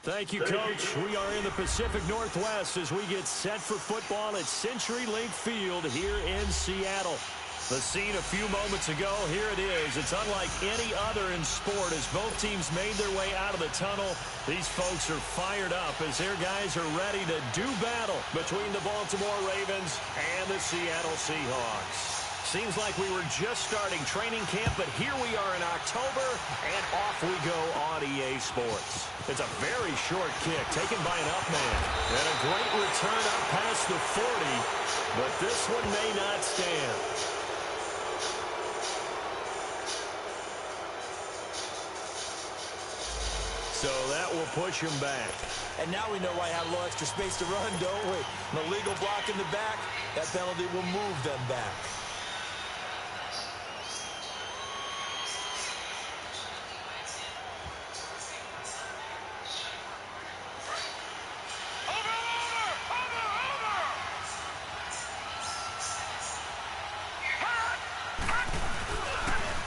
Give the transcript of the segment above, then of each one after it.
Thank you, Coach. We are in the Pacific Northwest as we get set for football at CenturyLink Field here in Seattle. The scene a few moments ago, here it is. It's unlike any other in sport as both teams made their way out of the tunnel. These folks are fired up as their guys are ready to do battle between the Baltimore Ravens and the Seattle Seahawks. Seems like we were just starting training camp, but here we are in October, and off we go on EA Sports. It's a very short kick taken by an up man. And a great return up past the 40, but this one may not stand. So that will push him back. And now we know why I have a little extra space to run, don't we? An illegal block in the back, that penalty will move them back.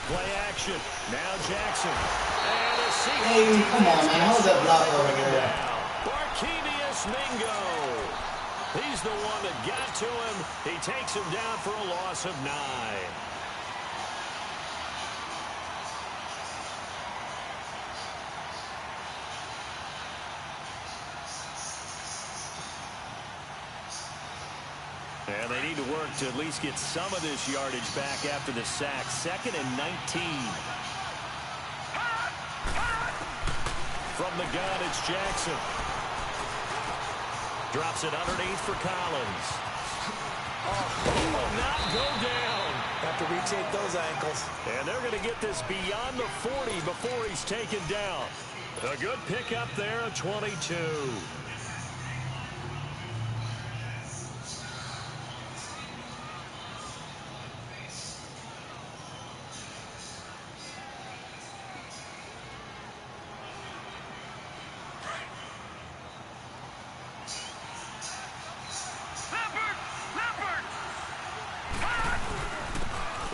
Play action. Now Jackson. And a Hey, come on, man. Hold that block over there. Barkevious Mingo. He's the one that got to him. He takes him down for a loss of 9. And they need to work to at least get some of this yardage back after the sack. 2nd and 19. From the gun, it's Jackson. Drops it underneath for Collins. He will not go down. Have to retake those ankles. And they're going to get this beyond the 40 before he's taken down. A good pickup there of 22.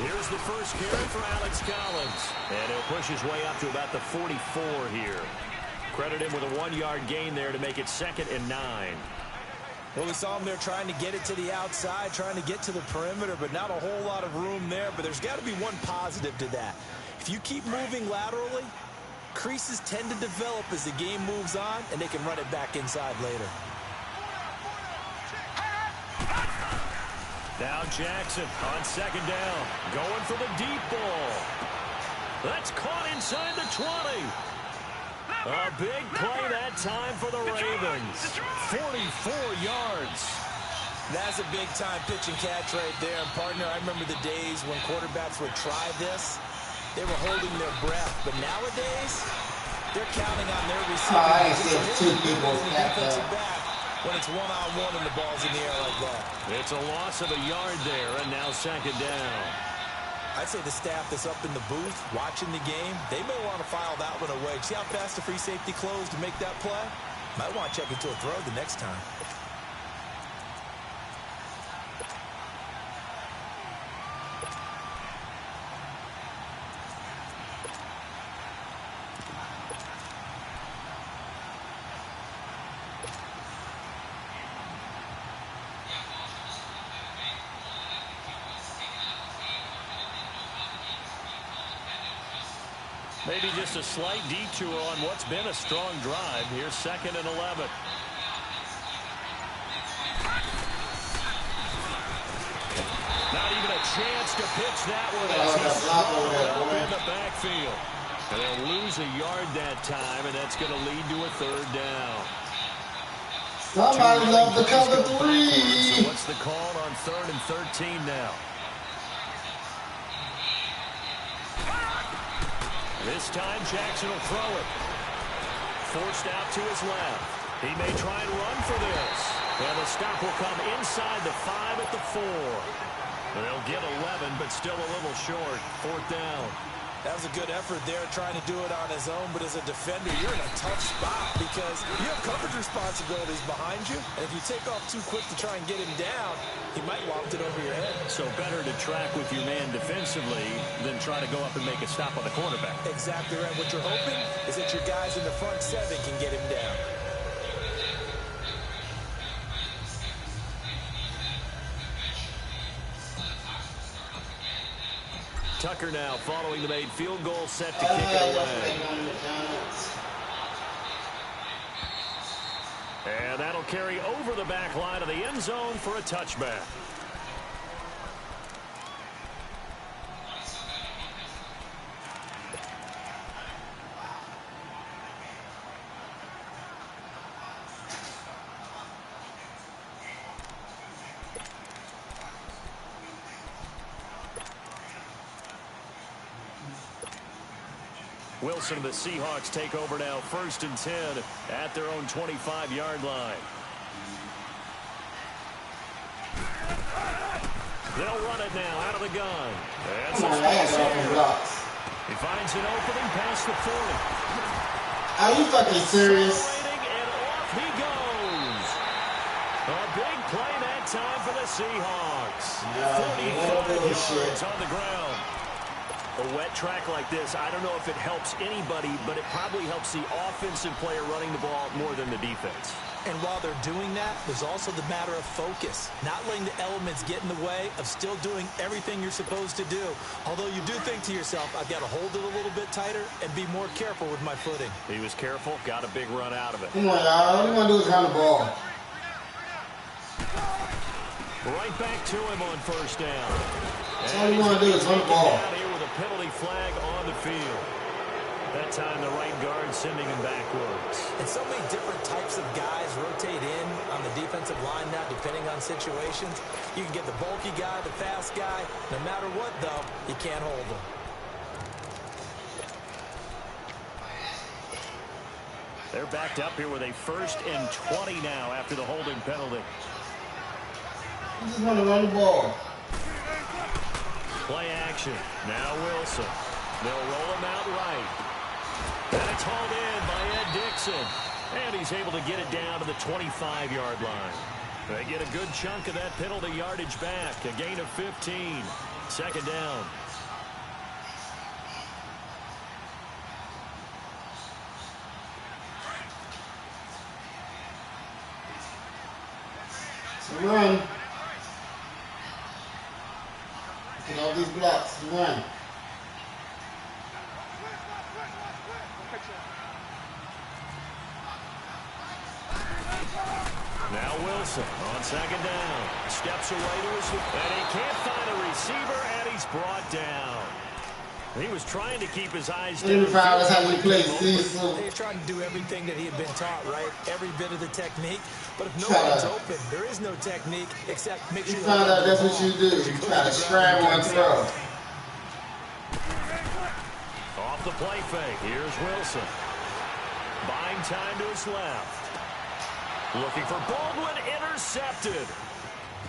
Here's the first carry for Alex Collins. And he'll push his way up to about the 44 here. Credit him with a 1-yard gain there to make it 2nd and 9. Well, we saw him there trying to get it to the outside, trying to get to the perimeter, but not a whole lot of room there. But there's got to be one positive to that. If you keep moving laterally, creases tend to develop as the game moves on, and they can run it back inside later. Now Jackson on 2nd down. Going for the deep ball. That's caught inside the 20. A big play that time for the Ravens. 44 yards. That's a big-time pitch and catch right there. And, partner, I remember the days when quarterbacks would try this. They were holding their breath. But nowadays, they're counting on their receiver. I see 2 people when it's one-on-one and the ball's in the air like that. It's a loss of a yard there, and now 2nd down. I'd say the staff that's up in the booth watching the game, they may want to file that one away. See how fast the free safety closed to make that play? Might want to check into a throw the next time. Maybe just a slight detour on what's been a strong drive. Here's 2nd and 11. Not even a chance to pitch that one as he's up in the backfield. And they'll lose a yard that time, and that's going to lead to a 3rd down. Somebody love the cover 3. So what's the call on 3rd and 13 now? This time, Jackson will throw it. Forced out to his left. He may try and run for this. And the stop will come inside the 5 at the 4. They'll get 11, but still a little short. 4th down. That was a good effort there, trying to do it on his own. But as a defender, you're in a tough spot because you have coverage responsibilities behind you. And if you take off too quick to try and get him down, he might loft it over your head. So better to track with your man defensively than try to go up and make a stop on the quarterback. Exactly right. What you're hoping is that your guys in the front 7 can get him down. Tucker now following the made field goal, set to kick it away. And that'll carry over the back line of the end zone for a touchback. Wilson and the Seahawks take over now, 1st and 10 at their own 25-yard line. They'll run it now out of the gun. That's he finds an opening past the 40. Are you fucking serious? And off he goes. A big play that time for the Seahawks. 45 yards on the ground. A wet track like this, I don't know if it helps anybody, but it probably helps the offensive player running the ball more than the defense. And while they're doing that, there's also the matter of focus. Not letting the elements get in the way of still doing everything you're supposed to do. Although you do think to yourself, I've got to hold it a little bit tighter and be more careful with my footing. He was careful, got a big run out of it. Come on, y'all. All you want to do is run the ball. Right back to him on 1st down. All you want to do is run the ball. Out here with a penalty flag on the field. That time the right guard sending him backwards. And so many different types of guys rotate in on the defensive line now, depending on situations. You can get the bulky guy, the fast guy. No matter what, though, you can't hold them. They're backed up here with a 1st and 20 now after the holding penalty. You just want to run the ball. Play action. Now Wilson. They'll roll him out right. And it's hauled in by Ed Dixon. And he's able to get it down to the 25-yard line. They get a good chunk of that penalty yardage back. A gain of 15. 2nd down. So run. Get all these blocks. Run. Now Wilson on 2nd down. Steps away to his feet. And he can't find a receiver, and he's brought down. He was trying to keep his eyes down. That's how we play Cecil. He's trying to do everything that he had been taught, right? Every bit of the technique. But if no one's open, there is no technique except make sure you found out that's what you do. You try to scramble and throw. Off the play fake. Here's Wilson. Buying time to his left. Looking for Baldwin, intercepted.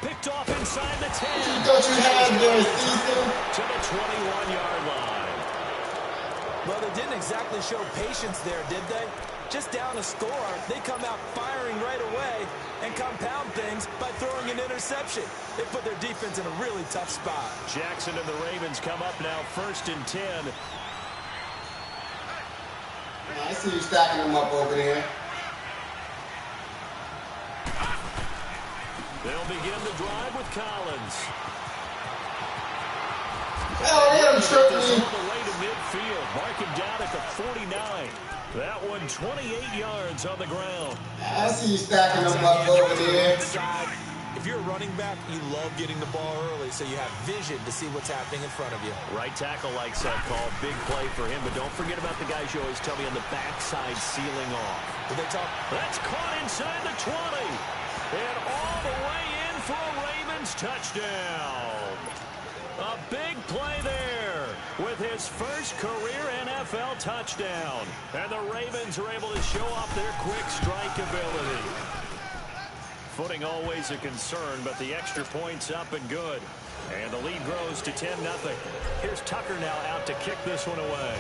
Picked off inside the 10. You thought you had there, Cecil? To the 21-yard line. Well, they didn't exactly show patience there, did they? Just down a score, they come out firing right away and compound things by throwing an interception. They put their defense in a really tough spot. Jackson and the Ravens come up now 1st and 10. I see you stacking them up over there. They'll begin the drive with Collins. Oh, they done tripped me. All the way to midfield. Mark him down at the 49. That one 28 yards on the ground. I see you stacking them up over there. If you're a running back, you love getting the ball early so you have vision to see what's happening in front of you. Right tackle likes that call. Big play for him, but don't forget about the guys you always tell me on the backside sealing off. That's caught inside the 20. And all the way in for a Ravens touchdown. A big play there with his first career NFL touchdown. And the Ravens are able to show off their quick strike ability. Footing always a concern, but the extra point's up and good. And the lead grows to 10-0. Here's Tucker now out to kick this one away.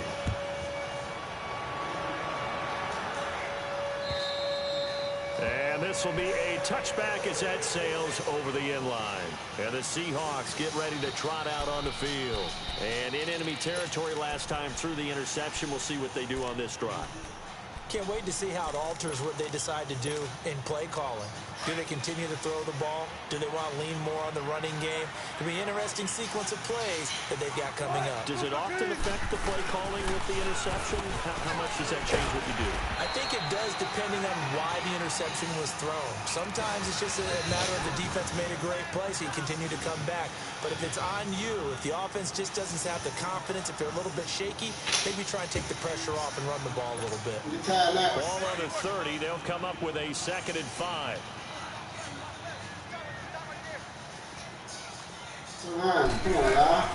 And this will be a touchback as that sails over the end line. And the Seahawks get ready to trot out on the field. And in enemy territory last time through the interception. We'll see what they do on this drive. Can't wait to see how it alters what they decide to do in play calling. Do they continue to throw the ball? Do they want to lean more on the running game? It'll be an interesting sequence of plays that they've got coming up. Does it often affect the play calling with the interception? How much does that change what you do? I think it does depending on why the interception was thrown. Sometimes it's just a matter of the defense made a great play, so you continue to come back. But if it's on you, if the offense just doesn't have the confidence, if they're a little bit shaky, maybe try and take the pressure off and run the ball a little bit. Ball on the 30. They'll come up with a 2nd and 5. Come on, y'all.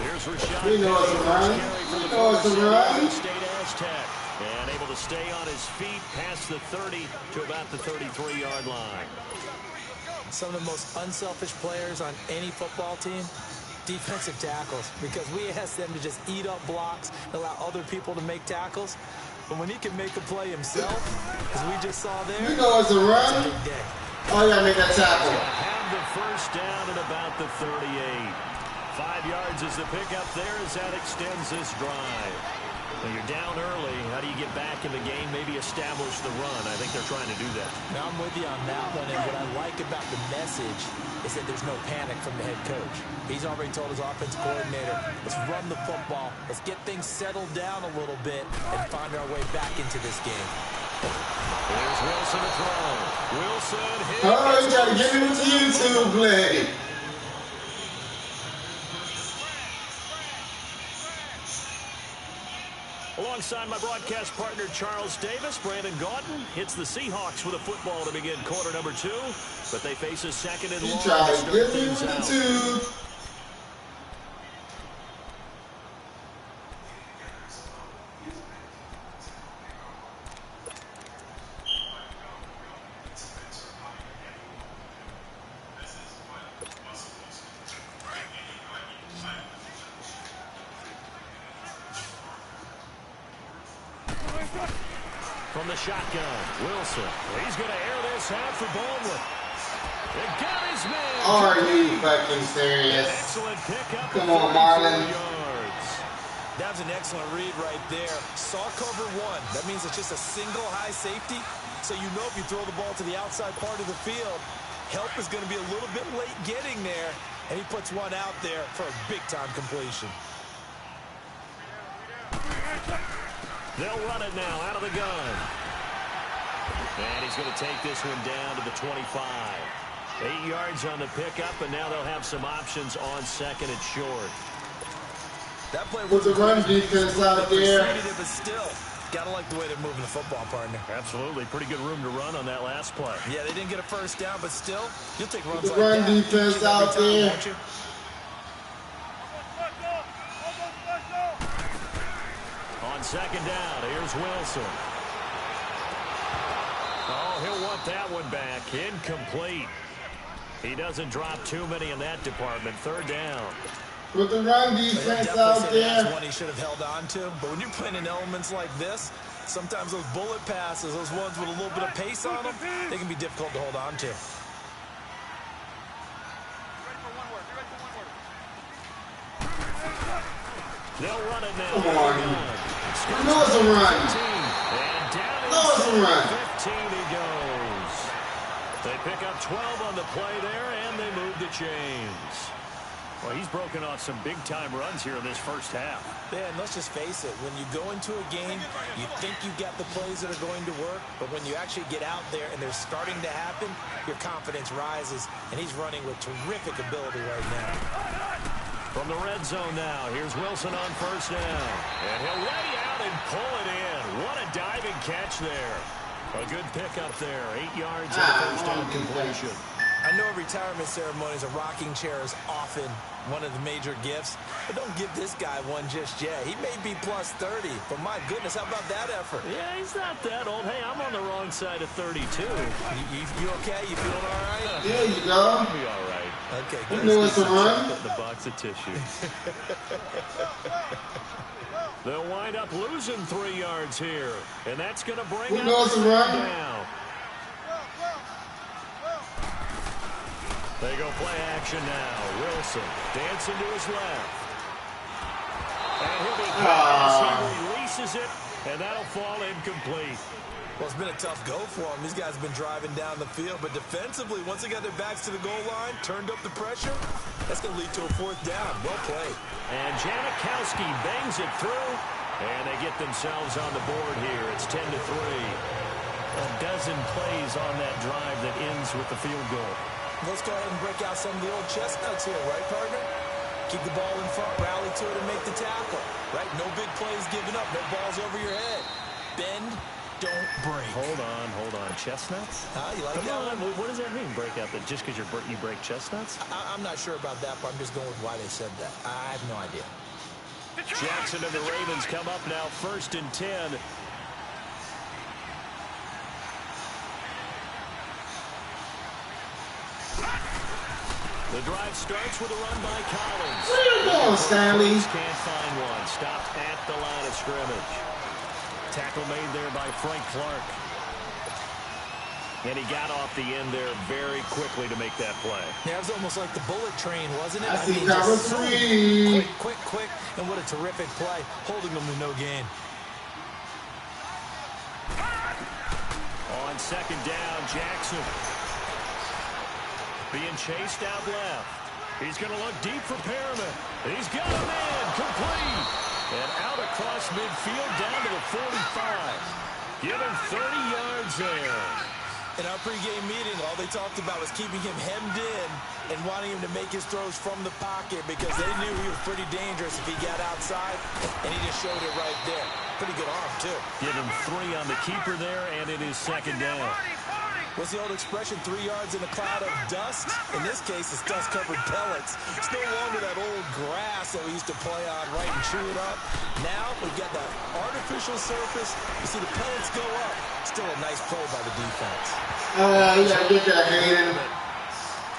Here's Rashad. We know it's a run. We know it's a run. State Aztec. And able to stay on his feet past the 30 to about the 33-yard line. Some of the most unselfish players on any football team, defensive tackles, because we ask them to just eat up blocks, allow other people to make tackles. But when he can make a play himself, as we just saw there, you know it's a run. It's a big day. Oh, yeah, make that tackle. Have the first down at about the 38. 5 yards is the pickup there as that extends this drive. When you're down early, how do you get back in the game? Maybe establish the run. I think they're trying to do that. Now I'm with you on that one, and what I like about the message is that there's no panic from the head coach. He's already told his offensive coordinator, let's run the football, let's get things settled down a little bit, and find our way back into this game. Here's Wilson to throw. Wilson hit. Oh, you got to get into YouTube play. Alongside my broadcast partner, Charles Davis, Brandon Gaudin hits the Seahawks with a football to begin quarter number 2. But they face a 2nd and long to start things out. From the shotgun, Wilson. He's going to air this out for Baldwin. They got his man. Are you fucking serious? Excellent pickup. Come on, Marlon. That was an excellent read right there. Saw cover 1. That means it's just a single high safety. So you know if you throw the ball to the outside part of the field, help is going to be a little bit late getting there. And he puts one out there for a big-time completion. They'll run it now out of the gun. And he's going to take this one down to the 25. 8 yards on the pickup, and now they'll have some options on 2nd and short. That play was a run defense out there. But still, gotta like the way they're moving the football, partner. Absolutely. Pretty good room to run on that last play. Yeah, they didn't get a first down, but still, you'll take runs the like run that. defense out there. On 2nd down, here's Wilson. Oh, he'll want that one back. Incomplete. He doesn't drop too many in that department. 3rd down. With the run defense out there. That's one he should have held on to. But when you're playing in elements like this, sometimes those bullet passes, those ones with a little bit of pace on them, they can be difficult to hold on to. They'll run it now. Come on. You know it's a run. And down it's a run. 15 he goes. They pick up 12 on the play there, and they move the chains. Well, he's broken off some big-time runs here in this first half. Yeah, and let's just face it. When you go into a game, you think you've got the plays that are going to work, but when you actually get out there and they're starting to happen, your confidence rises, and he's running with terrific ability right now. From the red zone now, here's Wilson on 1st down. And he'll lay out and pull it in. What a diving catch there. A good pickup there. 8 yards on the 1st down completion. I know retirement ceremonies, a rocking chair is often one of the major gifts, but don't give this guy one just yet. He may be plus 30, but my goodness, how about that effort? Yeah, he's not that old. Hey, I'm on the wrong side of 32. You okay? You feeling all right? There you go. I'll be all right. Okay, You good. know it's a run. Put in a box of tissues. They'll wind up losing 3 yards here, and that's going to bring Who up knows the 3rd run? down. They go play action now. Wilson dancing to his left. And he'll be as he releases it, And that'll fall incomplete. Well, it's been a tough go for them. These guys have been driving down the field, but defensively, once they got their backs to the goal line, turned up the pressure, that's going to lead to a 4th down. Well played. And Janikowski bangs it through, and they get themselves on the board here. It's 10-3. A dozen plays on that drive that ends with the field goal. Let's go ahead and break out some of the old chestnuts here, right, partner? Keep the ball in front, rally to it, and make the tackle, right? No big plays given up, no balls over your head. Bend, don't break. Hold on. Chestnuts? You like Come that on. one? What does that mean, break out? That just because you break chestnuts? I'm not sure about that, but I'm just going with why they said that. I have no idea. Jackson and the Ravens come up now, 1st and 10. The drive starts with a run by Collins. Where you going, Stanley? Can't find one. Stopped at the line of scrimmage. Tackle made there by Frank Clark. And he got off the end there very quickly to make that play. Yeah, it was almost like the bullet train, wasn't it? I see just cover so 3. Quick, and what a terrific play, holding them to no gain. On 2nd down, Jackson. Being chased out left. He's going to look deep for Perriman. He's got a man, complete. And out across midfield down to the 45. Give him 30 yards there. In our pregame meeting, all they talked about was keeping him hemmed in and wanting him to make his throws from the pocket because they knew he was pretty dangerous if he got outside, and he just showed it right there. Pretty good arm, too. Give him 3 on the keeper there, and it is 2nd down. What's the old expression, 3 yards in a cloud of dust? In this case, it's dust-covered pellets. It's no longer that old grass that we used to play on, right, and chew it up. Now, we've got that artificial surface. You see the pellets go up. Still a nice play by the defense. You gotta get that hand.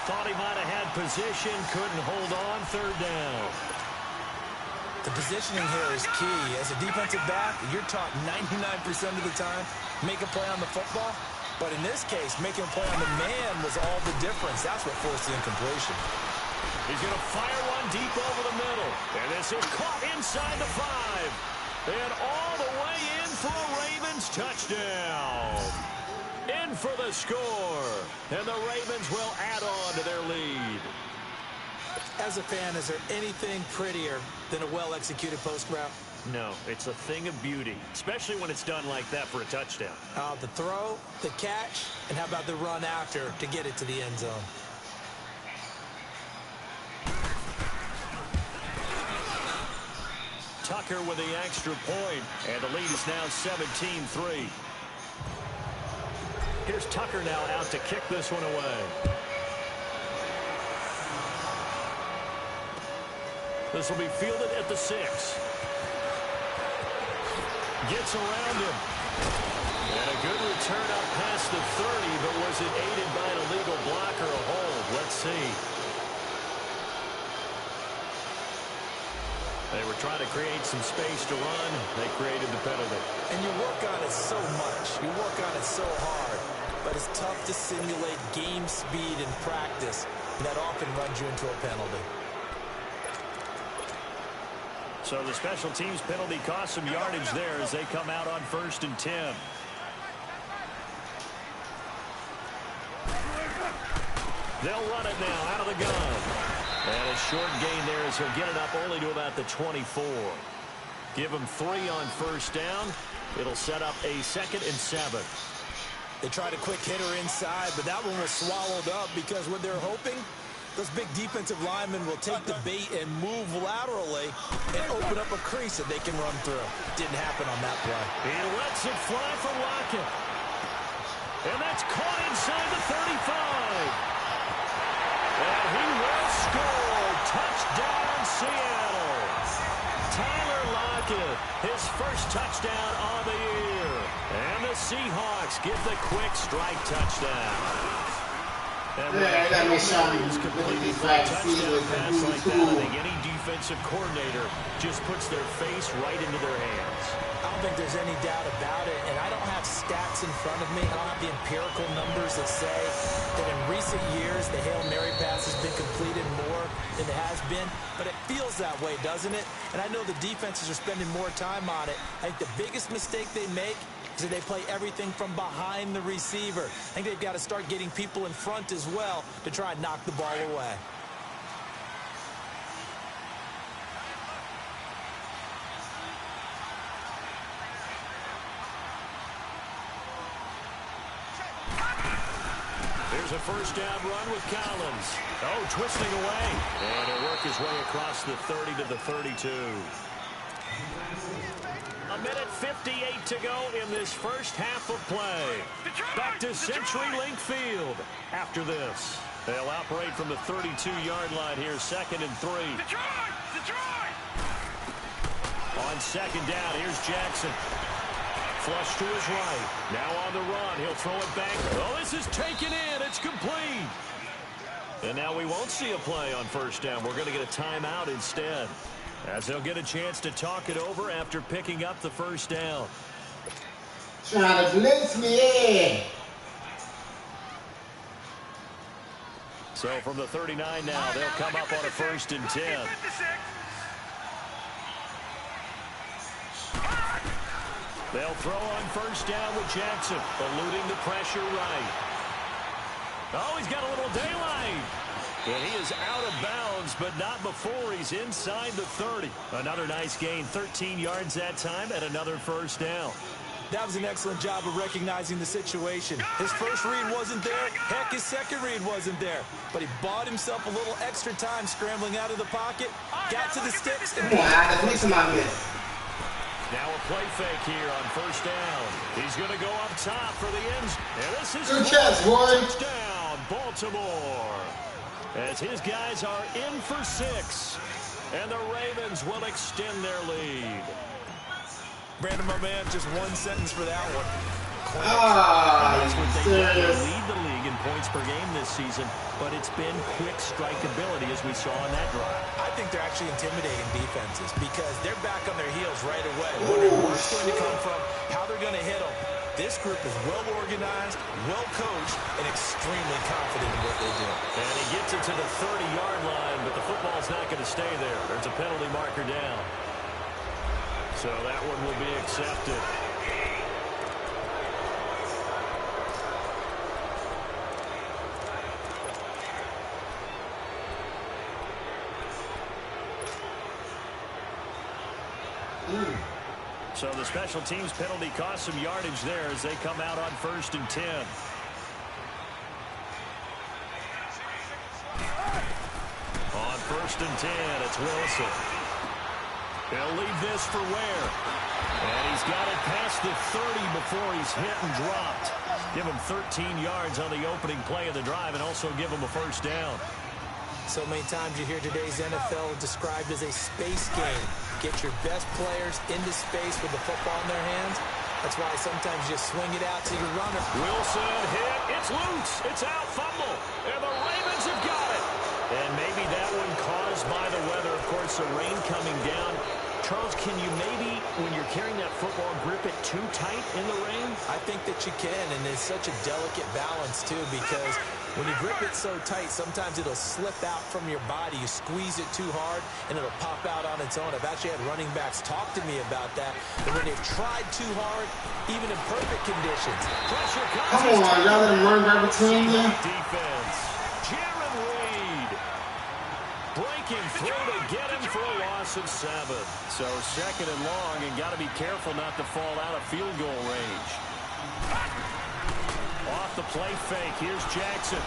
Thought he might have had position, couldn't hold on, 3rd down. The positioning here is key. As a defensive back, you're taught 99% of the time, make a play on the football. But in this case, making a play on the man was all the difference. That's what forced the incompletion. He's going to fire one deep over the middle. And this is caught inside the 5. And all the way in for a Ravens touchdown. In for the score. And the Ravens will add on to their lead. As a fan, is there anything prettier than a well-executed post route? No, it's a thing of beauty, especially when it's done like that for a touchdown. The throw, the catch, and how about the run after to get it to the end zone? Tucker with the extra point, and the lead is now 17-3. Here's Tucker now out to kick this one away. This will be fielded at the 6. Gets around him. And a good return up past the 30, but was it aided by an illegal block or a hold? Let's see. They were trying to create some space to run. They created the penalty. And you work on it so much. You work on it so hard. But it's tough to simulate game speed in practice. And that often runs you into a penalty. So the special teams penalty cost some yardage there as they come out on 1st and 10. They'll run it now out of the gun. And a short gain there as he'll get it up only to about the 24. Give him 3 on 1st down. It'll set up a 2nd and 7. They tried a quick hitter inside, but that one was swallowed up because what they're hoping, those big defensive linemen will take the bait and move laterally and open up a crease that they can run through. Didn't happen on that play. He lets it fly for Lockett. And that's caught inside the 35. And he will score. Touchdown, Seattle. Tyler Lockett, his first touchdown of the year. And the Seahawks get the quick strike touchdown. And when a play is completed for a touchdown pass like that, I think any defensive coordinator just puts their face right into their hands. I don't think there's any doubt about it, and I don't have stats in front of me. I don't have the empirical numbers that say that in recent years the Hail Mary pass has been completed more than it has been, but it feels that way, doesn't it? And I know the defenses are spending more time on it. I think the biggest mistake they make is that they play everything from behind the receiver. I think they've got to start getting people in front as well to try and knock the ball away. Here's a first down run with Collins. Oh, twisting away. And he'll work his way across the 30 to the 32. A minute 58 to go in this first half of play. Back to CenturyLink Field after this. They'll operate from the 32-yard line here, 2nd and 3. On second down, here's Jackson. Flush to his right. Now on the run. He'll throw it back. Oh, this is taken in. It's complete. And now we won't see a play on first down. We're going to get a timeout instead, as they'll get a chance to talk it over after picking up the first down. Trying to blitz me. So from the 39 now, they'll come up on a 1st and 10. They'll throw on first down with Jackson, eluding the pressure right. Oh, he's got a little daylight. And he is out of bounds, but not before he's inside the 30. Another nice gain, 13 yards that time, and another first down. That was an excellent job of recognizing the situation. His first read wasn't there. Heck, his second read wasn't there. But he bought himself a little extra time scrambling out of the pocket, got to the sticks, and now a play fake here on first down. He's going to go up top for the ends. And this is good catch, boy. Touchdown, Baltimore. As his guys are in for 6. And the Ravens will extend their lead. Brandon, my man, just one sentence for that one. That's what they've done. They lead the league in points per game this season, but it's been quick strikeability as we saw on that drive. I think they're actually intimidating defenses because they're back on their heels right away, wondering where it's going to come from, how they're going to hit them. This group is well organized, well coached, and extremely confident in what they do. And he gets it to the 30-yard line, but the football's not going to stay there. There's a penalty marker down. So that one will be accepted. So the special teams penalty cost some yardage there as they come out on 1st and 10. On 1st and 10, it's Wilson. He'll leave this for Ware. And he's got it past the 30 before he's hit and dropped. Give him 13 yards on the opening play of the drive and also give him a first down. So many times you hear today's NFL described as a space game. Get your best players into space with the football in their hands. That's why sometimes you swing it out to your runner. Wilson hit. It's loose. It's out. Fumble. And the Ravens have got it. And maybe that one caused by the weather. Of course, the rain coming down. Charles, can you maybe, when you're carrying that football, grip it too tight in the rain? I think that you can, and it's such a delicate balance, too, because when you grip it so tight, sometimes it'll slip out from your body. You squeeze it too hard, and it'll pop out on its own. I've actually had running backs talk to me about that. And when they've tried too hard, even in perfect conditions. Pressure comes. Come on, y'all let him run right between you. Defense. Jaron Reed breaking through to get him for a loss of 7. So 2nd and long, and got to be careful not to fall out of field goal range. Off the play fake, here's Jackson.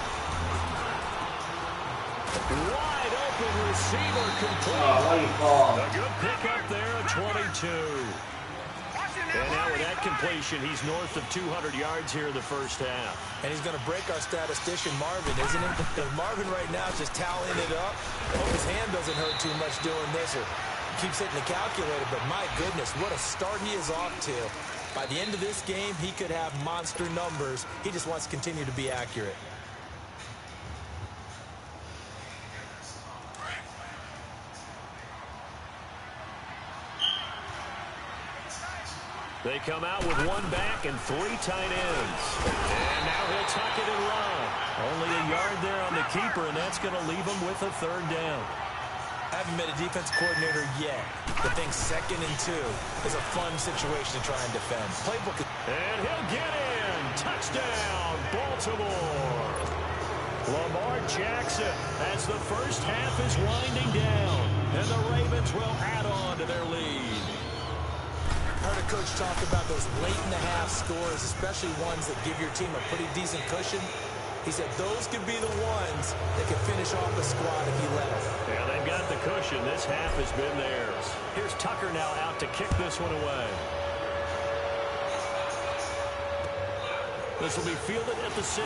Wide open receiver complete. A good pickup there at 22. And now with that completion, he's north of 200 yards here in the first half. And he's going to break our statistician, Marvin, isn't he? Because Marvin right now is just toweling it up. Hope his hand doesn't hurt too much doing this, or keeps hitting the calculator. But my goodness, what a start he is off to. By the end of this game, he could have monster numbers. He just wants to continue to be accurate. They come out with one back and 3 tight ends. And now he'll tuck it and run. Only a yard there on the keeper, and that's going to leave him with a 3rd down. I haven't been a defense coordinator yet, but think 2nd and 2 is a fun situation to try and defend. Playbook. And he'll get in. Touchdown, Baltimore. Lamar Jackson as the first half is winding down, and the Ravens will add on to their lead. I heard a coach talk about those late-in-the-half scores, especially ones that give your team a pretty decent cushion. He said those could be the ones that can finish off a squad if you let them. Yeah, they've got the cushion. This half has been theirs. Here's Tucker now out to kick this one away. This will be fielded at the 6.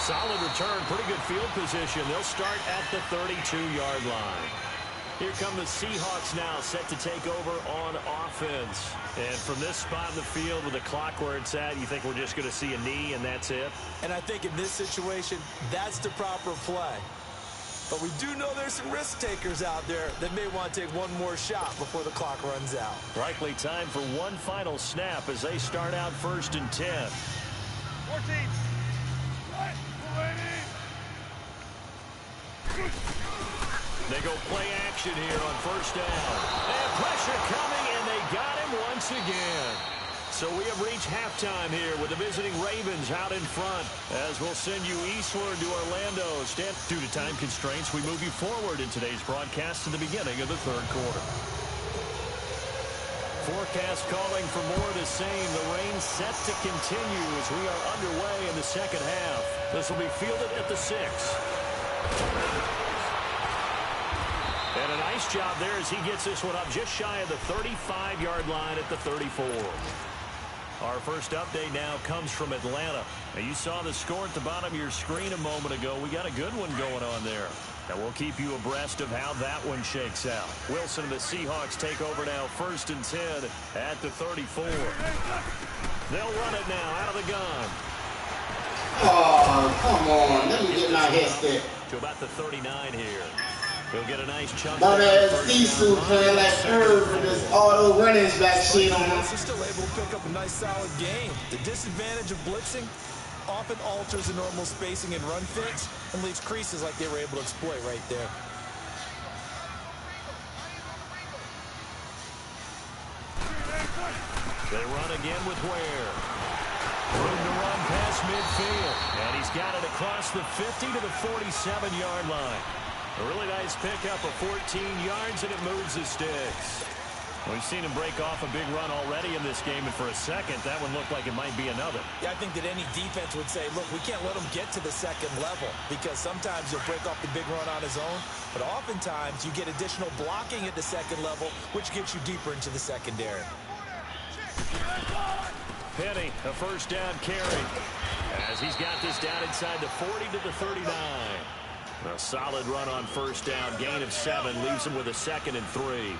Solid return, pretty good field position. They'll start at the 32-yard line. Here come the Seahawks now, set to take over on offense. And from this spot in the field with the clock where it's at, you think we're just going to see a knee and that's it? And I think in this situation, that's the proper play. But we do know there's some risk takers out there that may want to take one more shot before the clock runs out. Likely time for one final snap as they start out 1st and 10. 14. They go play action here on 1st down. And pressure coming, and they got him once again. So we have reached halftime here with the visiting Ravens out in front. As we'll send you eastward to Orlando. Due to time constraints, we move you forward in today's broadcast to the beginning of the 3rd quarter. Forecast calling for more of the same. The rain set to continue as we are underway in the 2nd half. This will be fielded at the 6. And a nice job there as he gets this one up just shy of the 35-yard line at the 34. Our first update now comes from Atlanta. Now, you saw the score at the bottom of your screen a moment ago. We got a good one going on there. Now, we'll keep you abreast of how that one shakes out. Wilson and the Seahawks take over now 1st and 10 at the 34. They'll run it now out of the gun. Oh, come on. Let me get my head set. To about the 39 here. He'll get a nice chunk. Bum ass Sisu playing like Herb with this auto running back shit on him. He's still able to pick up a nice solid game. The disadvantage of blitzing often alters the normal spacing and run fits and leaves creases like they were able to exploit right there. They run again with Ware. Room to run past midfield. And he's got it across the 50 to the 47-yard line. A really nice pickup of 14 yards, and it moves the sticks. We've seen him break off a big run already in this game, and for a second, that one looked like it might be another. Yeah, I think that any defense would say, look, we can't let him get to the 2nd level because sometimes he'll break off the big run on his own, but oftentimes you get additional blocking at the 2nd level, which gets you deeper into the secondary. Penny, a 1st down carry, as he's got this down inside the 40 to the 39. A solid run on 1st down, gain of 7, leaves him with a 2nd and 3.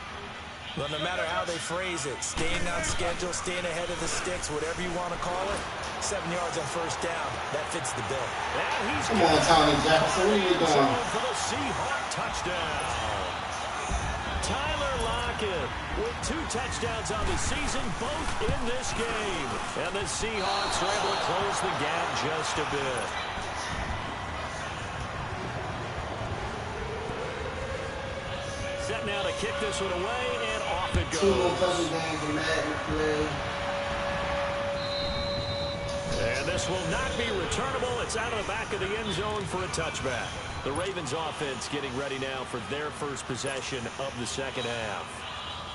Well, no matter how they phrase it, staying on schedule, staying ahead of the sticks, whatever you want to call it, 7 yards on 1st down, that fits the bill. And he's Come on, Tony Jackson, what are you doing? For the Seahawks touchdown. Tyler Lockett with 2 touchdowns on the season, both in this game. And the Seahawks are able to close the gap just a bit. Set now to kick this one away, and off it goes. 2 more touchdowns in Madden play. And this will not be returnable. It's out of the back of the end zone for a touchback. The Ravens offense getting ready now for their first possession of the 2nd half.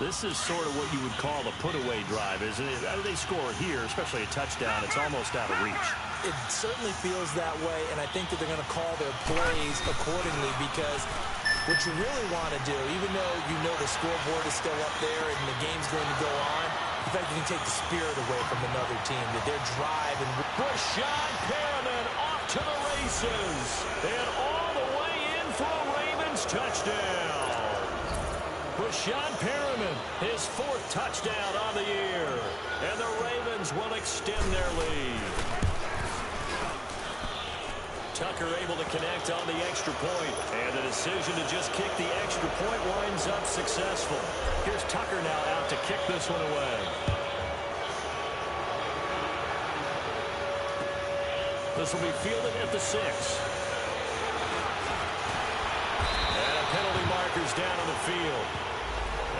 This is sort of what you would call a put-away drive, isn't it? They score here, especially a touchdown. It's almost out of reach. It certainly feels that way, and I think that they're going to call their plays accordingly because what you really want to do, even though you know the scoreboard is still up there and the game's going to go on, in fact, you can take the spirit away from another team, that their drive and Rashad Perriman off to the races, and all the way in for a Ravens touchdown. Rashad Perriman, his 4th touchdown on the year, and the Ravens will extend their lead. Tucker able to connect on the extra point. And the decision to just kick the extra point winds up successful. Here's Tucker now out to kick this one away. This will be fielded at the 6. And a penalty marker's down on the field.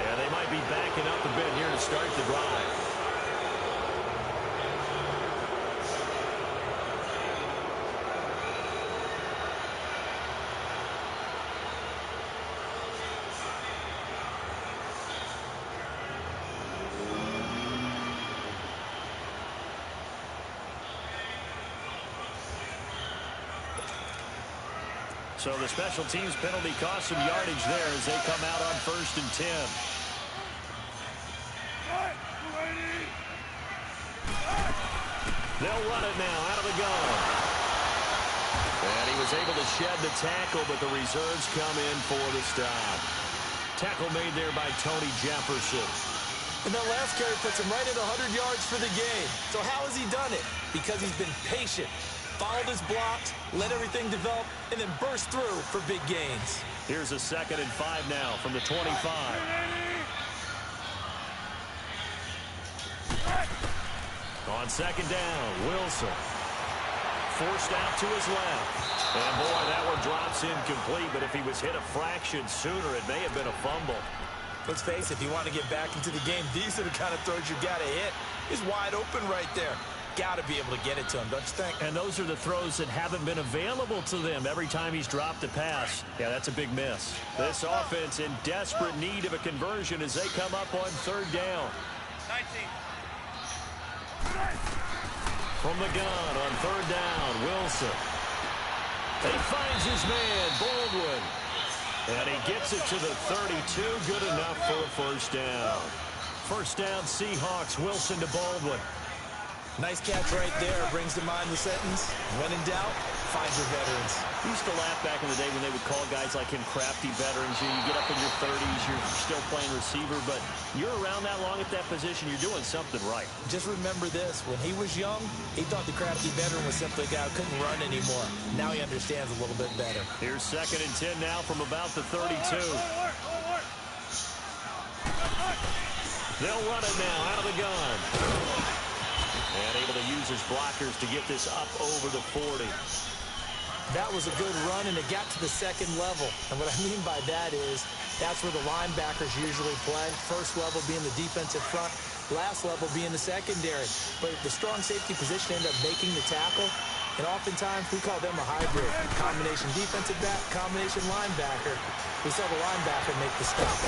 And they might be backing up a bit here to start the drive. So the special teams penalty cost some yardage there as they come out on 1st and 10. They'll run it now out of the gun. And he was able to shed the tackle, but the reserves come in for the stop. Tackle made there by Tony Jefferson. And that last carry puts him right at 100 yards for the game. So how has he done it? Because he's been patient. Followed his blocks, let everything develop, and then burst through for big gains. Here's a 2nd and 5 now from the 25. On 2nd down, Wilson. Forced out to his left. And boy, that one drops incomplete, but if he was hit a fraction sooner, it may have been a fumble. Let's face it, if you want to get back into the game, these are the kind of throws you got to hit. He's wide open right there. Got to be able to get it to him, don't you think? And those are the throws that haven't been available to them every time he's dropped a pass. Yeah, that's a big miss. This offense in desperate need of a conversion as they come up on 3rd down. 19. From the gun on 3rd down, Wilson. He finds his man, Baldwin. And he gets it to the 32, good enough for a 1st down. 1st down, Seahawks, Wilson to Baldwin. Nice catch right there. Brings to mind the sentence, when in doubt, find your veterans. We used to laugh back in the day when they would call guys like him crafty veterans. You get up in your 30s, you're still playing receiver, but you're around that long at that position, you're doing something right. Just remember this. When he was young, he thought the crafty veteran was simply a guy who couldn't run anymore. Now he understands a little bit better. Here's 2nd and 10 now from about the 32. They'll run it now out of the gun. And able to use his blockers to get this up over the 40. That was a good run, and it got to the 2nd level. And what I mean by that is that's where the linebackers usually play. 1st level being the defensive front, last level being the secondary. But the strong safety position ended up making the tackle. And oftentimes we call them a hybrid. Combination defensive back, combination linebacker. We saw the linebacker make the stop.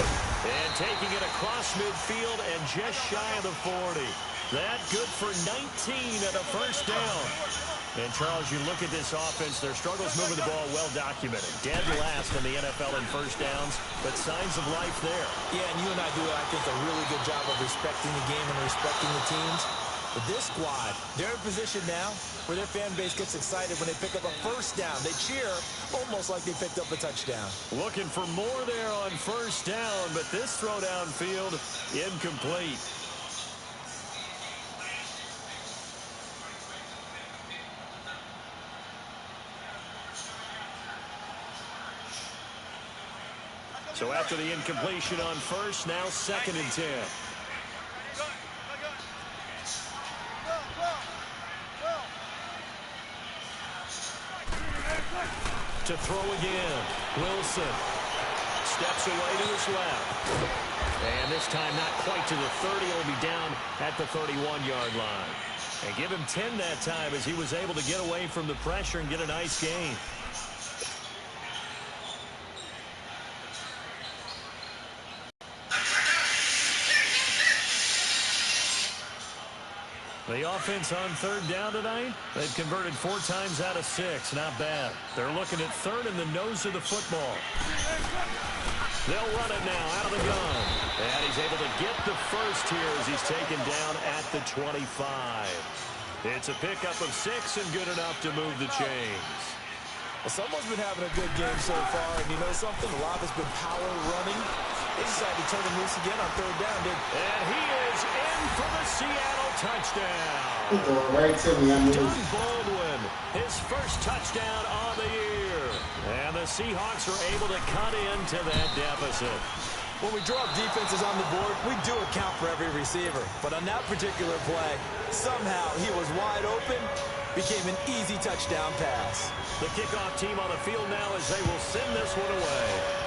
And taking it across midfield and just shy of the 40. That good for 19 at a 1st down. And, Charles, you look at this offense, their struggles moving the ball well documented. Dead last in the NFL in 1st downs, but signs of life there. Yeah, and you and I do, I think, a really good job of respecting the game and respecting the teams. But this squad, they're in a position now where their fan base gets excited when they pick up a 1st down. They cheer almost like they picked up a touchdown. Looking for more there on 1st down, but this throw downfield incomplete. So after the incompletion on 1st, now 2nd and 10. To throw again. Wilson steps away to his left. And this time not quite to the 30. He'll be down at the 31-yard line. And give him 10 that time as he was able to get away from the pressure and get a nice gain. The offense on 3rd down tonight, they've converted 4 times out of 6. Not bad. They're looking at 3rd in the nose of the football. They'll run it now out of the gun. And he's able to get the 1st here as he's taken down at the 25. It's a pickup of 6 and good enough to move the chains. Well, someone's been having a good game so far, and you know something? A lot has been power running. They decided to turn him loose again on 3rd down, didn't they? And he is in for the Seattle touchdown. He's going right to me. I'm Doug losing. Baldwin, his first touchdown on the year. And the Seahawks are able to cut into that deficit. When we draw up defenses on the board, we do account for every receiver. But on that particular play, somehow he was wide open, became an easy touchdown pass. The kickoff team on the field now as they will send this one away.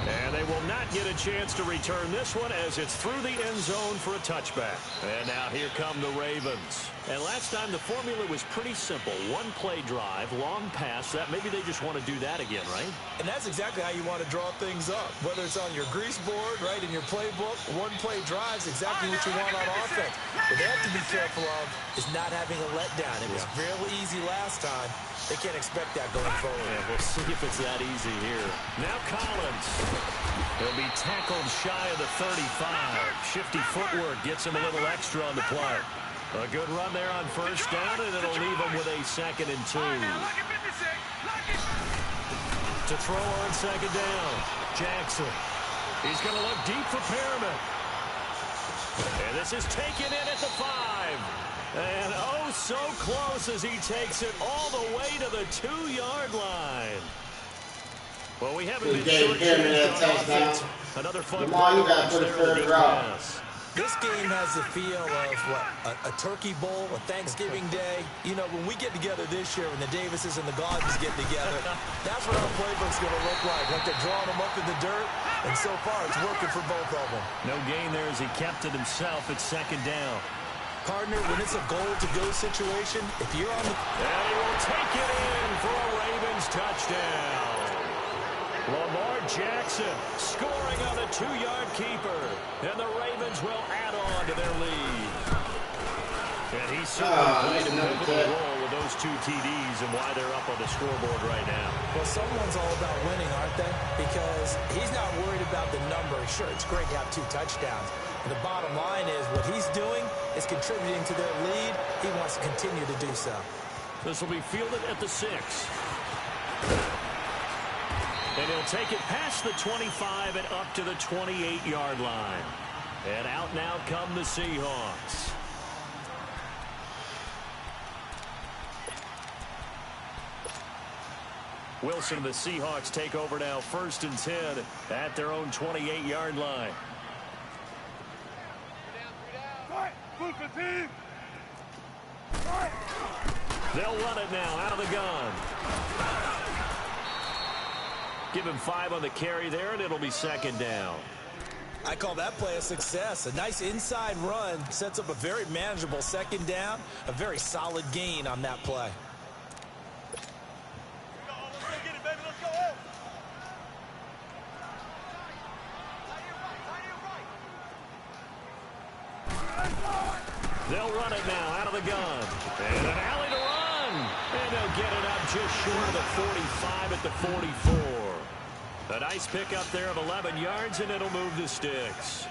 And they will not get a chance to return this one as it's through the end zone for a touchback. And now here come the Ravens. And last time the formula was pretty simple. One play drive, long pass. That maybe they just want to do that again, right? And that's exactly how you want to draw things up. Whether it's on your grease board, right, in your playbook, one play drive is exactly what you want on offense. What they have to be careful of is not having a letdown. It was fairly easy last time. They can't expect that going forward. Yeah, we'll see if it's that easy here. Now Collins. He'll be tackled shy of the 35. Shifty footwork gets him a little extra on the play. A good run there on first down, and it'll leave him with a 2nd and 2. To throw on 2nd down. Jackson. He's going to look deep for Perriman. And this is taken in at the 5. And oh, so close as he takes it all the way to the 2-yard line. Well, we haven't been short-changed on offense. Another fun play you got to put a third round. This game has the feel of, what, a turkey bowl, a Thanksgiving day. You know, when we get together this year, when the Davises and the Gaudens get together, that's what our playbook's going to look like. Like they're drawing them up in the dirt, and so far it's working for both of them. No gain there as he kept it himself at 2nd down. Partner, when it's a goal-to-go situation, if you're on the... And he will take it in for a Ravens touchdown. Lamar Jackson scoring on the 2-yard keeper. And the Ravens will add on to their lead. And he certainly played a pivotal role with those 2 TDs and why they're up on the scoreboard right now. Well, someone's all about winning, aren't they? Because he's not worried about the number. Sure, it's great to have 2 touchdowns. And the bottom line is what he's doing is contributing to their lead. He wants to continue to do so. This will be fielded at the 6. And he'll take it past the 25 and up to the 28-yard line. And out now come the Seahawks. Wilson and the Seahawks take over now, 1st and 10 at their own 28-yard line. They'll run it now out of the gun. Give him 5 on the carry there, and it'll be 2nd down. I call that play a success. A nice inside run sets up a very manageable 2nd down. A very solid gain on that play. They'll run it now out of the gun. And an alley to run. And they'll get it up just short of the 45 at the 44. A nice pickup there of 11 yards, and it'll move the sticks.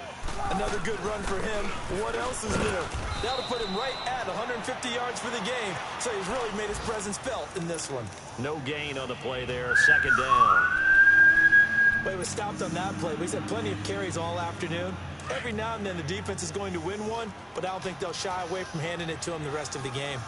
Another good run for him. What else is new? That'll put him right at 150 yards for the game. So he's really made his presence felt in this one. No gain on the play there. 2nd down. But he was stopped on that play. He's had plenty of carries all afternoon. Every now and then the defense is going to win one, but I don't think they'll shy away from handing it to him the rest of the game.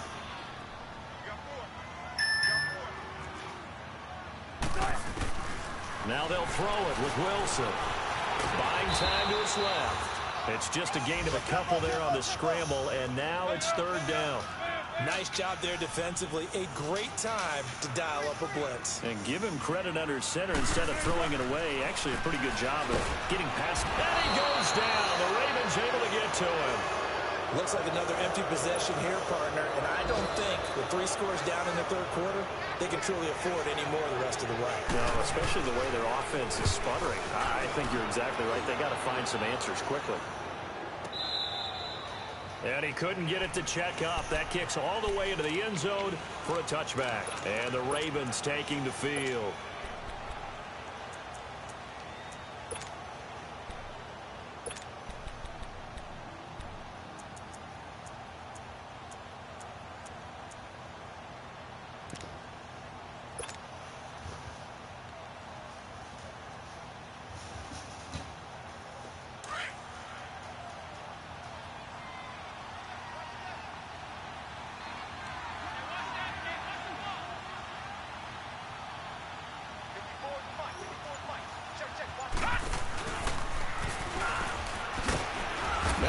Now they'll throw it with Wilson. Buying time to his left. It's just a gain of a couple there on the scramble, and now it's 3rd down. Nice job there defensively. A great time to dial up a blitz. And give him credit under center instead of throwing it away. Actually, a pretty good job of getting past. And he goes down. The Ravens able to get to him. Looks like another empty possession here, partner. And I don't think with 3 scores down in the 3rd quarter, they can truly afford any more the rest of the way. No, especially the way their offense is sputtering. I think you're exactly right. They got to find some answers quickly. And he couldn't get it to check up. That kicks all the way into the end zone for a touchback. And the Ravens taking the field.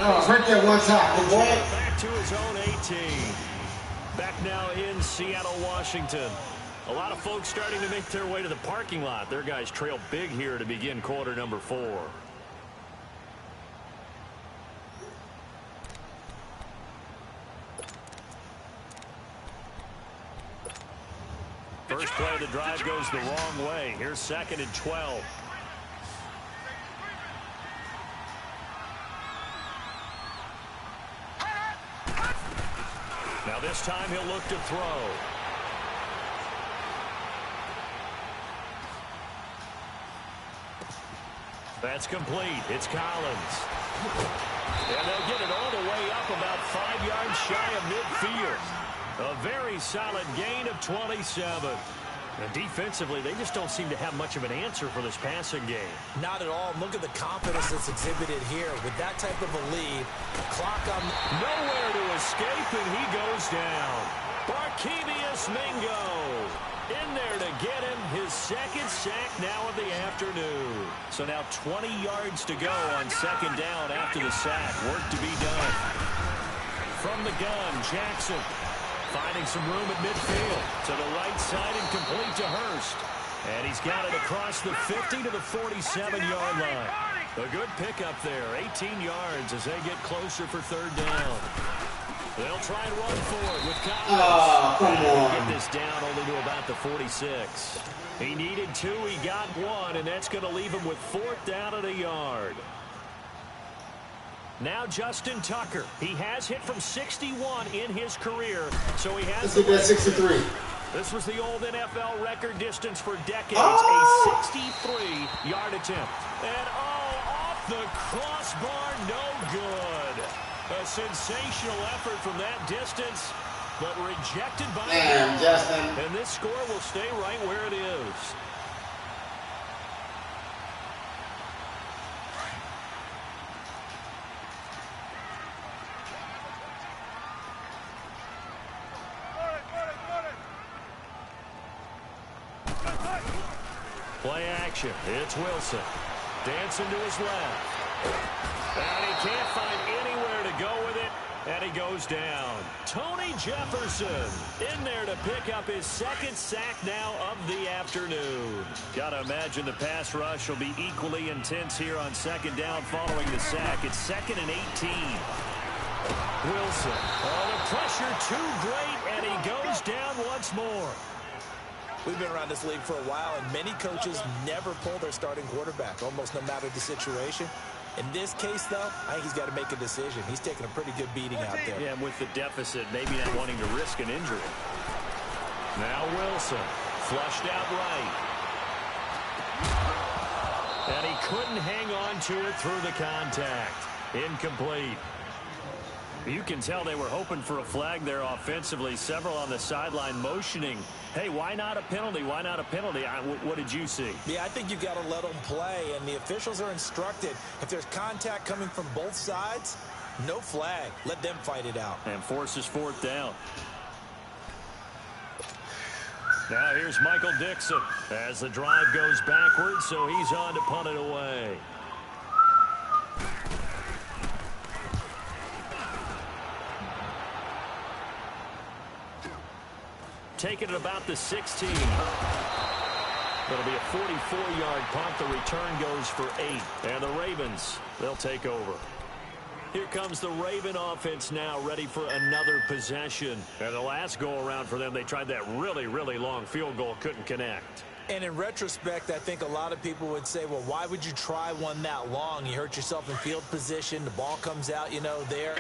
Oh, hurt that one time, boy. Back to his own 18. Back now in Seattle, Washington. A lot of folks starting to make their way to the parking lot. Their guys trail big here to begin quarter number 4. First play of the drive goes the wrong way. Here's 2nd and 12. Now this time he'll look to throw. That's complete. It's Collins. And they'll get it all the way up about 5 yards shy of midfield. A very solid gain of 27. And defensively, they just don't seem to have much of an answer for this passing game. Not at all. Look at the confidence that's exhibited here. With that type of a lead, clock on. Nowhere to escape, and he goes down. Barkevius Mingo in there to get him his 2nd sack now of the afternoon. So now 20 yards to go on 2nd down after the sack. Work to be done. From the gun, Jackson. Finding some room at midfield to the right side and complete to Hurst. And he's got it across the 50 to the 47-yard line. A good pickup there, 18 yards as they get closer for 3rd down. They'll try and run for it with Collins. Oh, come on. Get this down only to about the 46. He needed 2, he got 1, and that's going to leave him with 4th down at a yard. Now Justin Tucker. He has hit from 61 in his career, so he has... Let's get that 63. This was the old NFL record distance for decades, Oh! a 63-yard attempt. And, off the crossbar, no good. A sensational effort from that distance, but rejected by... Damn, Justin. And this score will stay right where it is. Play action. It's Wilson. Dancing to his left. And he can't find anywhere to go with it. And he goes down. Tony Jefferson in there to pick up his 2nd sack now of the afternoon. Gotta imagine the pass rush will be equally intense here on 2nd down following the sack. It's 2nd and 18. Wilson. Oh, the pressure too great, and he goes down once more. We've been around this league for a while, and many coaches never pull their starting quarterback, almost no matter the situation. In this case, though, I think he's got to make a decision. He's taking a pretty good beating out there. Yeah, and with the deficit, maybe not wanting to risk an injury. Now Wilson, flushed out right. And he couldn't hang on to it through the contact. Incomplete. You can tell they were hoping for a flag there offensively. Several on the sideline motioning, hey, why not a penalty? Why not a penalty? What did you see? Yeah, I think you've got to let them play, and the officials are instructed. If there's contact coming from both sides, no flag. Let them fight it out. And forces 4th down. Now here's Michael Dixon as the drive goes backwards, so he's on to punt it away. Taking it about the 16. It'll be a 44-yard punt. The return goes for 8. And the Ravens, they'll take over. Here comes the Raven offense now, ready for another possession. And the last go-around for them, they tried that really, really long field goal, couldn't connect. And in retrospect, I think a lot of people would say, well, why would you try one that long? You hurt yourself in field position. The ball comes out, there.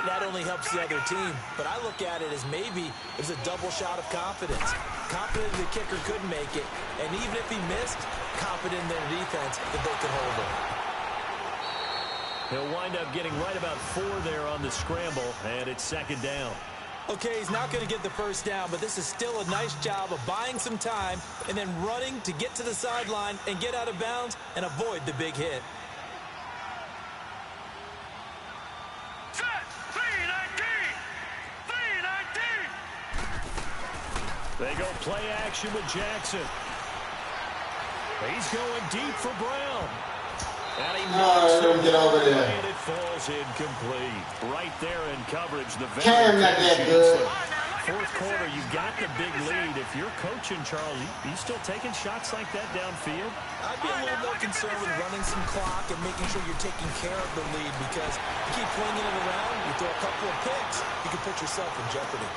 That only helps the other team. But I look at it as maybe it was a double shot of confidence. Confident the kicker could make it. And even if he missed, confident in their defense that they could hold him. He'll wind up getting right about 4 there on the scramble, and it's 2nd down. Okay, he's not going to get the first down, but this is still a nice job of buying some time and then running to get to the sideline and get out of bounds and avoid the big hit. They go play action with Jackson. He's going deep for Brown. And he get over there. And it falls goes incomplete. Right there in coverage. The Cam not that good. Fourth quarter, you've got the big lead. If you're coaching Charles, you still taking shots like that downfield? I'd be a little more concerned with running some clock and making sure you're taking care of the lead, because you keep flinging it around, you throw a couple of picks, you can put yourself in jeopardy.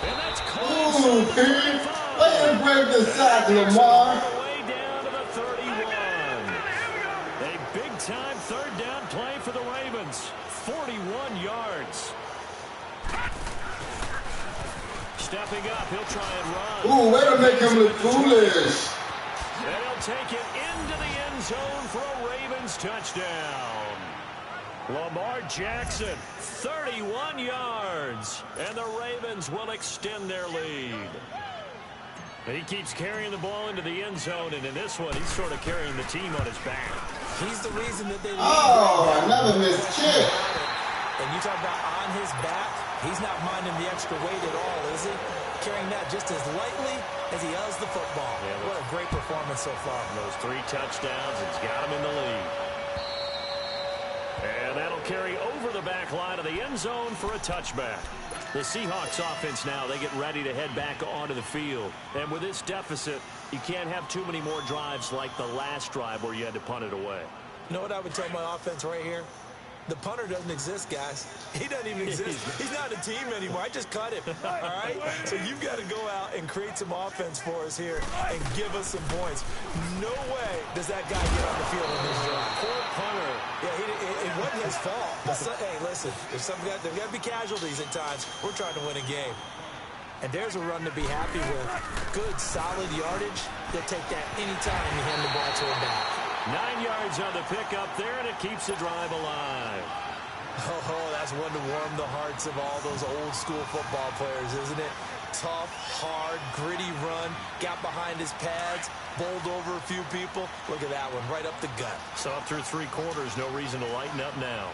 And that's Ooh, Pete. Way to break the side, Lamar. Way down to the 31. A big-time third down play for the Ravens. 41 yards. Stepping up, he'll try and run. Ooh, way to make him look foolish. And he'll take it into the end zone for a Ravens touchdown. Lamar Jackson, 31 yards. And the Ravens will extend their lead. He keeps carrying the ball into the end zone, and in this one, he's sort of carrying the team on his back. He's the reason that they lead. Oh, another missed kick. And you talk about on his back, he's not minding the extra weight at all, is he? Carrying that just as lightly as he does the football. Yeah, what a great performance so far. Those 3 touchdowns, it's got him in the lead. And that'll carry over the back line of the end zone for a touchback. The Seahawks offense now, they get ready to head back onto the field. And with this deficit, you can't have too many more drives like the last drive where you had to punt it away. You know what I would tell my offense right here? The punter doesn't exist, guys. He doesn't even exist. He's not a team anymore. I just cut him. All right? So you've got to go out and create some offense for us here and give us some points. No way does that guy get on the field in this drive. Poor punter. Yeah, it wasn't his fault. Hey, listen, there's got to be casualties at times. We're trying to win a game. And there's a run to be happy with. Good, solid yardage. They'll take that anytime you hand the ball to a back. 9 yards on the pickup there, and it keeps the drive alive. Oh, that's one to warm the hearts of all those old-school football players, isn't it? Tough, hard, gritty run, got behind his pads, bowled over a few people. Look at that one, right up the gut. So up through 3 quarters, no reason to lighten up now.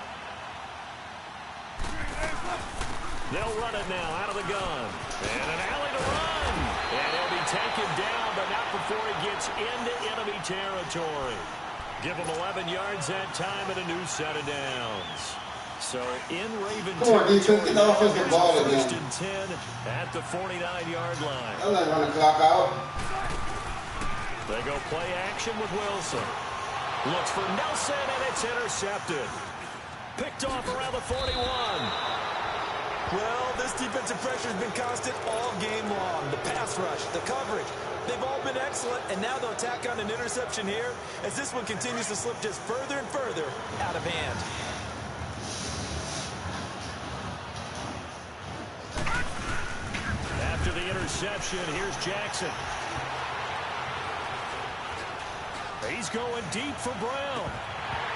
They'll run it now out of the gun. And an alley to run. And he'll be taken down, but not before he gets into enemy territory. Give him 11 yards that time and a new set of downs. So in Raven territory, get off the ball again. 1st and 10 at the 49-yard line. I'm not going to clock out. They go play action with Wilson. Looks for Nelson, and it's intercepted. Picked off around the 41. Well, this defensive pressure has been constant all game long. The pass rush, the coverage, they've all been excellent, and now they'll tack on an interception here as this one continues to slip just further and further out of hand. After the interception, here's Jackson. He's going deep for Brown.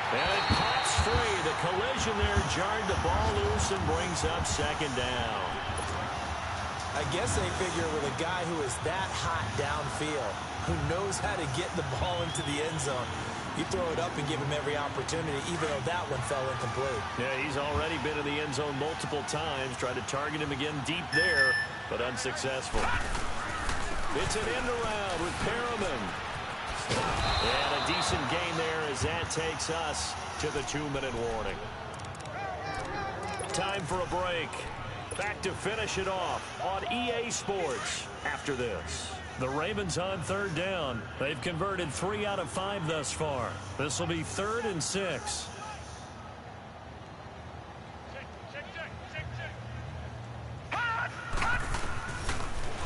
And it pops free. The collision there jarred the ball loose and brings up 2nd down. I guess they figure with a guy who is that hot downfield, who knows how to get the ball into the end zone, you throw it up and give him every opportunity, even though that one fell incomplete. Yeah, he's already been in the end zone multiple times. Tried to target him again deep there, but unsuccessful. It's an end around with Perriman. And a decent gain there as that takes us to the 2-minute warning. Time for a break. Back to finish it off on EA Sports after this. The Ravens on 3rd down. They've converted 3 out of 5 thus far. This will be 3rd and 6.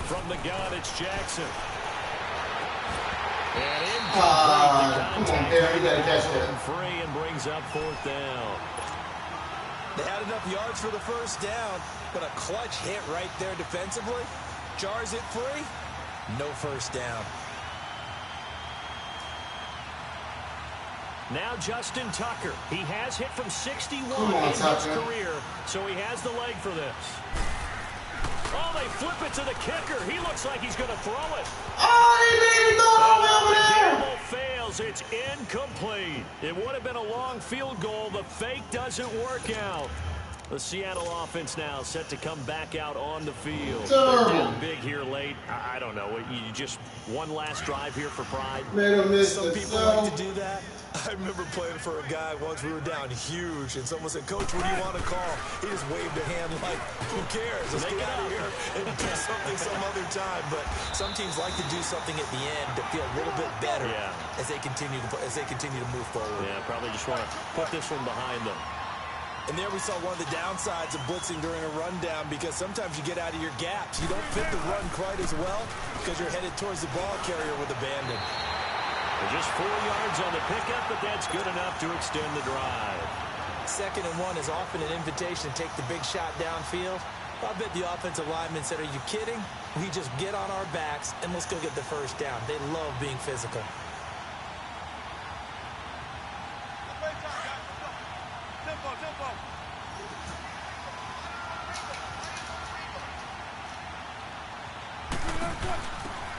From the gun, it's Jackson. And come on, Barry, you got to catch that. Free and brings up 4th down. They had enough yards for the 1st down, but a clutch hit right there defensively. Jars it free. No 1st down. Now Justin Tucker. He has hit from 61 on, in his Tucker. career, so he has the leg for this. Oh, they flip it to the kicker. He looks like he's going to throw it. Oh, he made it go all the way over The there. gamble fails. It's incomplete. It would have been a long field goal. The fake doesn't work out. The Seattle offense now set to come back out on the field. Terrible. They're down big here late. I don't know. You just one last drive here for pride. Some people like to do that. I remember playing for a guy once. We were down huge, and someone said, "Coach, what do you want to call?" He just waved a hand like, "Who cares? Let's get out of here and do something some other time." But some teams like to do something at the end to feel a little bit better as they continue to move forward. Yeah, probably just want to put this one behind them. And there we saw one of the downsides of blitzing during a rundown, because sometimes you get out of your gaps. You don't fit the run quite as well because you're headed towards the ball carrier with abandon. Just 4 yards on the pickup, but that's good enough to extend the drive. 2nd and 1 is often an invitation to take the big shot downfield. I bet the offensive linemen said, "Are you kidding? We just get on our backs and let's go get the first down." They love being physical.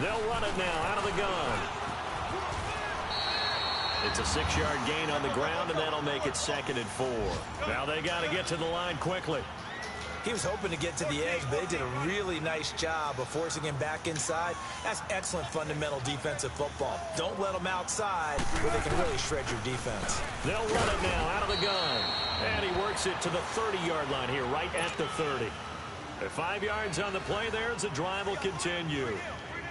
They'll run it now out of the gun. It's a 6-yard gain on the ground, and that'll make it 2nd and 4. Now they got to get to the line quickly. He was hoping to get to the edge, but they did a really nice job of forcing him back inside. That's excellent fundamental defensive football. Don't let them outside where they can really shred your defense. They'll run it now out of the gun. And he works it to the 30-yard line here, right at the 30. At 5 yards on the play there, as the drive will continue.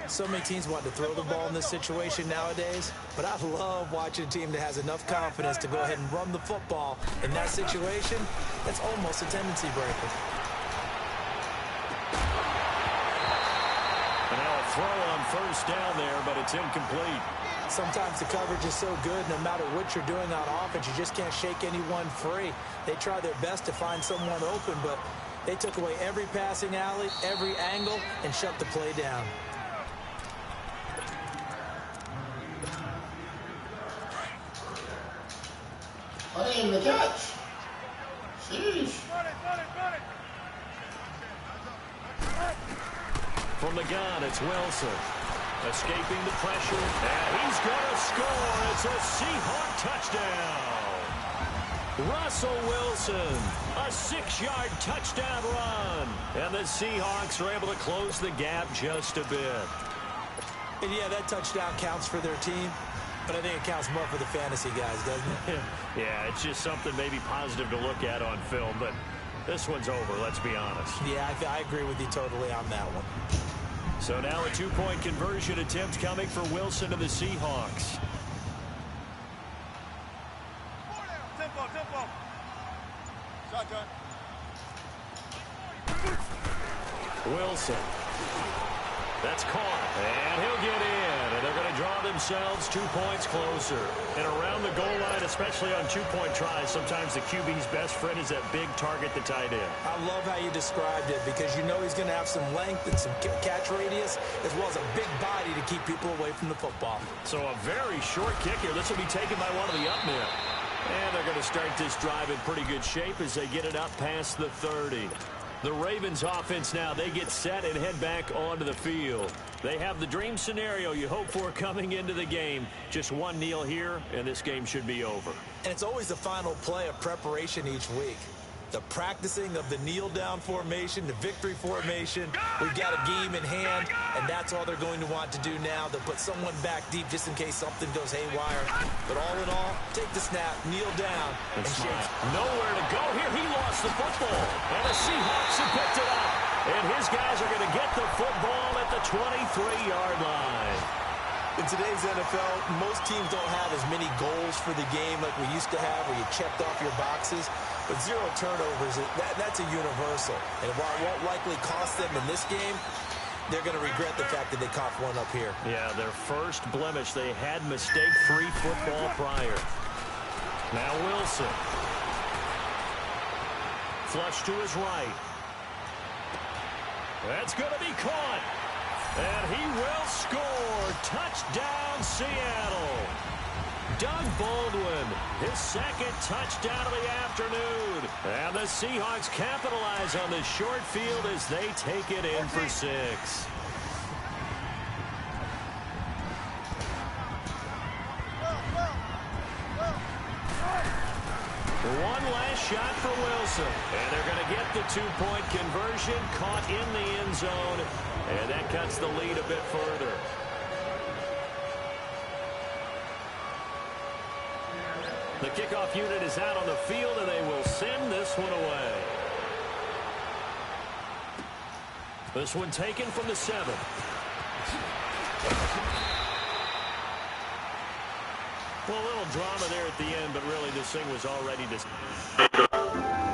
So many teams want to throw the ball in this situation nowadays, but I love watching a team that has enough confidence to go ahead and run the football in that situation. That's almost a tendency breaker. And now a throw on 1st down there, but it's incomplete. Sometimes the coverage is so good, no matter what you're doing on offense, you just can't shake anyone free. They try their best to find someone open, but they took away every passing alley, every angle, and shut the play down. I didn't even catch. Sheesh. From the gun, it's Wilson. Escaping the pressure, and he's going to score. It's a Seahawk touchdown. Russell Wilson, a 6-yard touchdown run. And the Seahawks are able to close the gap just a bit. And yeah, that touchdown counts for their team, but I think it counts more for the fantasy guys, doesn't it? Yeah, it's just something maybe positive to look at on film, but this one's over, let's be honest. Yeah, I agree with you totally on that one. So now a 2-point conversion attempt coming for Wilson and the Seahawks. Tempo. Shotgun. Wilson. That's caught, and he'll get in, and they're going to draw themselves 2 points closer. And around the goal line, especially on 2-point tries, sometimes the QB's best friend is that big target, the tight end. I love how you described it, because you know he's going to have some length and some catch radius, as well as a big body to keep people away from the football. So a very short kick here. This will be taken by one of the up men. And they're going to start this drive in pretty good shape as they get it up past the 30. The Ravens offense now, they get set and head back onto the field. They have the dream scenario you hope for coming into the game. Just one kneel here, and this game should be over. And it's always the final play of preparation each week. The practicing of the kneel-down formation, the victory formation. We've got a game in hand, and that's all they're going to want to do now. They'll put someone back deep just in case something goes haywire. But all in all, take the snap, kneel down, and shake. Nowhere to go here. He lost the football. And the Seahawks have picked it up. And his guys are going to get the football at the 23-yard line. In today's NFL, most teams don't have as many goals for the game like we used to have, where you checked off your boxes. But 0 turnovers, that's a universal. And while it won't likely cost them in this game, they're going to regret the fact that they coughed one up here. Yeah, their first blemish. They had mistake-free football prior. Now Wilson. Flush to his right. That's going to be caught. And he will score. Touchdown, Seattle. Doug Baldwin, his second touchdown of the afternoon. And the Seahawks capitalize on this short field as they take it in for 6. One last shot for Wilson. And they're going to get the two-point conversion, caught in the end zone. And that cuts the lead a bit further. The kickoff unit is out on the field, and they will send this one away. This one taken from the 7. Well, a little drama there at the end, but really this thing was already decided.